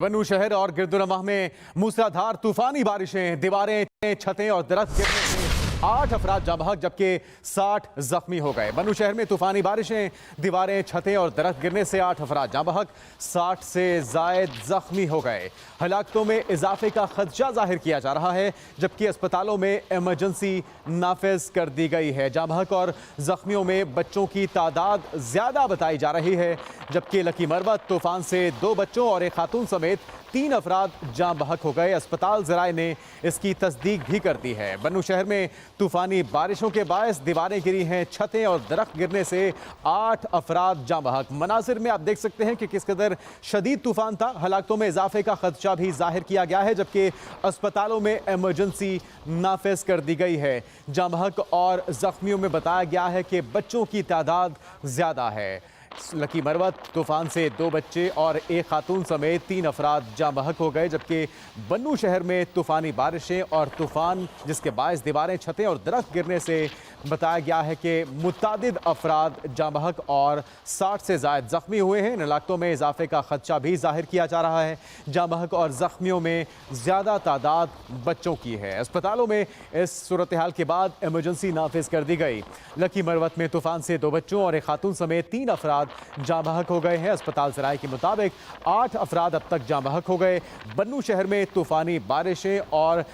बन्नू शहर और गिरदुनवाह में मूसलाधार तूफानी बारिशें, दीवारें, छतें और दरख्त गिरने से 8 अफराद जाँ बहक जबकि 60 जख्मी हो गए। बन्नू शहर में तूफानी बारिशें, दीवारें, छतें और दरख्त गिरने से 8 अफराद जाँ बहक, 60 से जायद जख्मी हो गए। हलाकतों में इजाफे का खदशा जाहिर किया जा रहा है, जबकि अस्पतालों में इमरजेंसी नाफिज कर दी गई है। जाँ बहक और जख्मियों में बच्चों की तादाद ज्यादा बताई जा रही है, जबकि लकी मरवत तूफान से 2 बच्चों और एक खातून समेत 3 अफराद जाँ बहक हो गए। अस्पताल ज़राए ने इसकी तस्दीक भी कर दी है। बन्नू शहर में तूफानी बारिशों के बायस दीवारें गिरी हैं, छतें और दरख्त गिरने से 8 अफराद जाँ बहक। मनासिर में आप देख सकते हैं कि किस कदर शदीद तूफान था। हलाकतों में इजाफे का खदशा भी जाहिर किया गया है, जबकि अस्पतालों में इमरजेंसी नाफिज कर दी गई है। जाँ बहक और जख्मियों में बताया गया है कि बच्चों की तादाद ज़्यादा है। लकी मरवत तूफान से 2 बच्चे और एक खातून समेत 3 अफराद जाँ बहक हो गए, जबकि बन्नू शहर में तूफानी बारिशें और तूफान जिसके बायस दीवारें, छतें और दरख्त गिरने से बताया गया है कि मुतादिद अफराद जाँ बहक और 60 से ज़ायद ज़ख्मी हुए हैं। इन इलाकों में इजाफे का खदशा भी जाहिर किया जा रहा है। जाँ बहक और ज़ख्मियों में ज़्यादा तादाद बच्चों की है। अस्पतालों में इस सूरत हाल के बाद इमरजेंसी नाफिज कर दी गई। लकी मरवत में तूफान से 2 बच्चों और एक खातून समेत 3 अफराद जाँ बहक हो गए हैं। अस्पताल ज़राए के मुताबिक 8 अफराद अब तक जाँ बहक हो गए। बन्नू शहर में तूफानी बारिशें और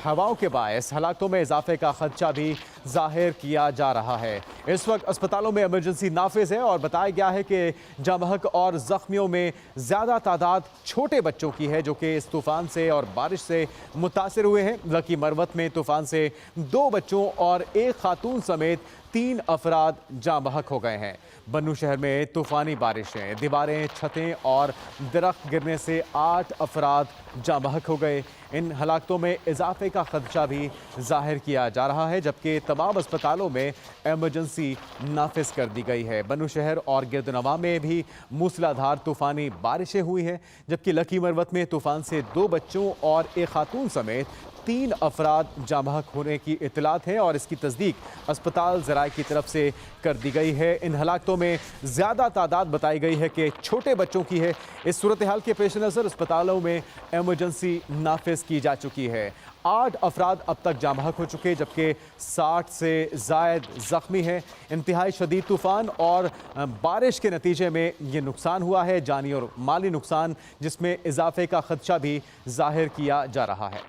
हवाओं के बायस हलाकतों में इजाफे का खदशा भी जाहिर किया जा रहा है। इस वक्त अस्पतालों में इमरजेंसी नाफिज है और बताया गया है कि जाँ बहक और जख्मियों में ज़्यादा तादाद छोटे बच्चों की है, जो कि इस तूफान से और बारिश से मुतासिर हुए हैं। लकी मरवत में तूफान से 2 बच्चों और एक खातून समेत 3 अफराद जाँ बहक हो गए हैं। बन्नू शहर में तूफानी बारिशें, दीवारें, छतें और दरख्त गिरने से 8 अफराद जाँ बहक हो गए। इन हलाकतों में इजाफे का खदशा भी जाहिर किया जा रहा है, जबकि तमाम अस्पतालों में इमरजेंसी नाफिज कर दी गई है। बन्नू शहर और गिरदुनवाह में भी मूसलाधार तूफानी बारिशें हुई हैं, जबकि लकी मरवत में तूफान से 2 बच्चों और एक खातून समेत 3 अफराद जाँ बहक होने की इतलात है और इसकी तस्दीक अस्पताल ज़राए की तरफ से कर दी गई है। इन हलाकतों में ज़्यादा तादाद बताई गई है कि छोटे बच्चों की है। इस सूरत हाल के पेश नज़र अस्पतालों में इमरजेंसी नाफिज की जा चुकी है। 8 अफराद अब तक जाँ बहक हो चुके, जबकि 60 से ज़ायद ज़ख्मी हैं। इंतहाई शदीद तूफ़ान और बारिश के नतीजे में ये नुकसान हुआ है, जानी और माली नुकसान, जिसमें इजाफे का खदशा भी जाहिर किया जा रहा है।